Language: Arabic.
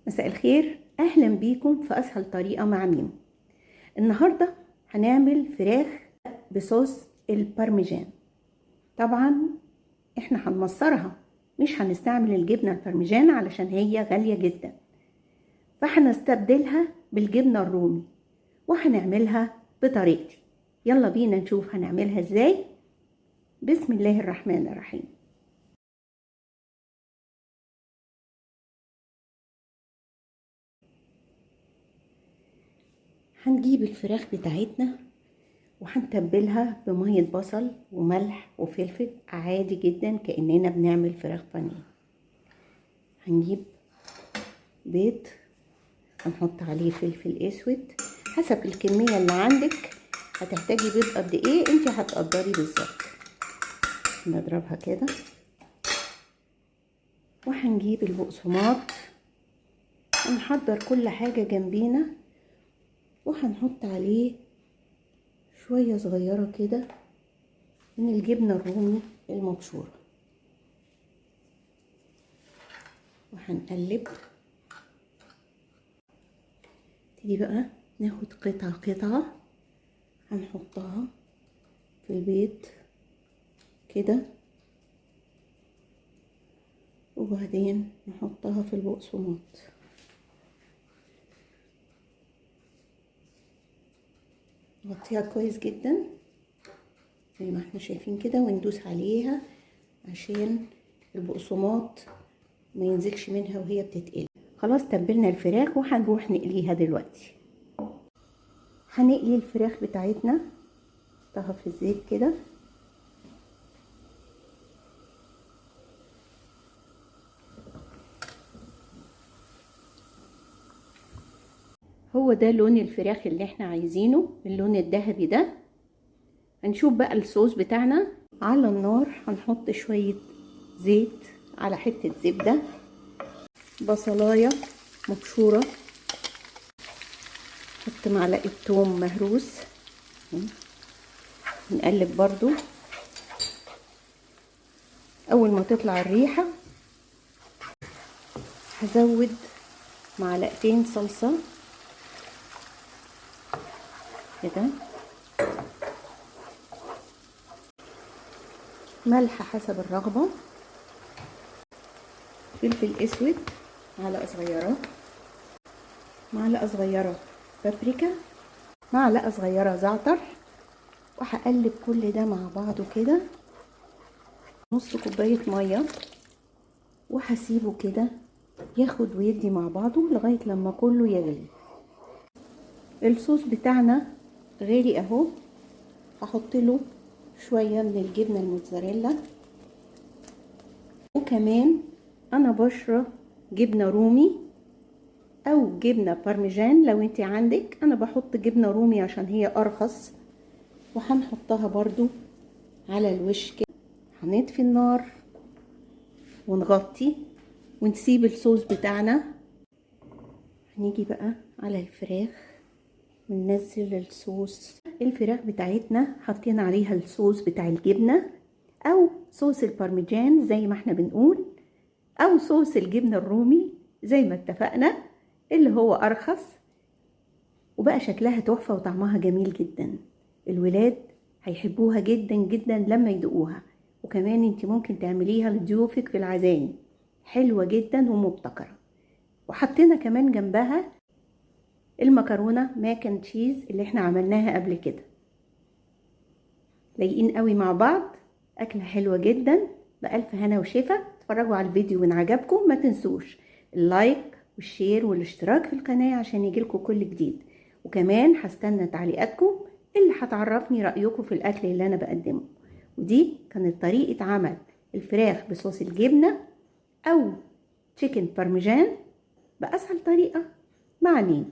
مساء الخير، اهلا بيكم في اسهل طريقه مع ميم. النهارده هنعمل فراخ بصوص البارميجان. طبعا احنا هنمصرها، مش هنستعمل الجبنه البارميجان علشان هي غاليه جدا، فهنستبدلها بالجبنه الرومي وهنعملها بطريقتي. يلا بينا نشوف هنعملها ازاي. بسم الله الرحمن الرحيم. هنجيب الفراخ بتاعتنا وهنتبلها بمية بصل وملح وفلفل عادي جدا كأننا بنعمل فراخ بانيه. هنجيب بيض، هنحط عليه فلفل اسود حسب الكمية اللي عندك. هتحتاجي بيض قد ايه انت هتقدري بالظبط. نضربها كده وهنجيب البقسماط ونحضر كل حاجة جنبينا، وهنحط عليه شوية صغيرة كده من الجبنة الرومي المبشورة، وهنقلب. تيجي بقى ناخد قطعة قطعة هنحطها في البيض كده، وبعدين نحطها في البقسماط. نغطيها كويس جدا زي ما احنا شايفين كده، وندوس عليها عشان البقسماط ما ينزلش منها وهي بتتقلي. خلاص تبلنا الفراخ وهنروح نقليها دلوقتي. هنقلي الفراخ بتاعتنا، نحطها في الزيت كده. هو ده لون الفراخ اللي احنا عايزينه، اللون الذهبي ده. هنشوف بقى الصوص بتاعنا. على النار هنحط شوية زيت على حتة زبدة، بصلاية مبشورة، نحط معلقة توم مهروس، نقلب برضو. اول ما تطلع الريحة هزود معلقتين صلصة كده، ملح حسب الرغبة، فلفل اسود معلقة صغيرة، معلقة صغيرة بابريكا، معلقة صغيرة زعتر. وهقلب كل ده مع بعضه كده، نص كوباية مية، وهسيبه كده ياخد ويدي مع بعضه لغاية لما كله يغلي. الصوص بتاعنا غالي اهو. هحط له شوية من الجبنة الموتزاريلا، وكمان انا بشرة جبنة رومي او جبنة بارميجان لو انت عندك. انا بحط جبنة رومي عشان هي ارخص، وهنحطها برضو على الوش كده. هنطفي النار ونغطي ونسيب الصوص بتاعنا. هنيجي بقى على الفراخ وننزل الصوص. الفراخ بتاعتنا حطينا عليها الصوص بتاع الجبنة او صوص البارميجان زي ما احنا بنقول، او صوص الجبنة الرومي زي ما اتفقنا، اللي هو ارخص. وبقى شكلها تحفة وطعمها جميل جدا. الولاد هيحبوها جدا جدا لما يدوقوها. وكمان انت ممكن تعمليها لضيوفك في العزايم، حلوة جدا ومبتكرة. وحطينا كمان جنبها المكرونة ماك اند تشيز اللي احنا عملناها قبل كده. لايقين قوي مع بعض، اكلة حلوة جدا. بألف هنا وشفا. اتفرجوا على الفيديو وان عجبكم ما تنسوش اللايك والشير والاشتراك في القناة عشان يجيلكم كل جديد. وكمان هستنى تعليقاتكم اللي هتعرفني رأيكم في الأكل اللي أنا بقدمه. ودي كانت طريقة عمل الفراخ بصوص الجبنة أو تشيكن بارميجان بأسهل طريقة مع ميم.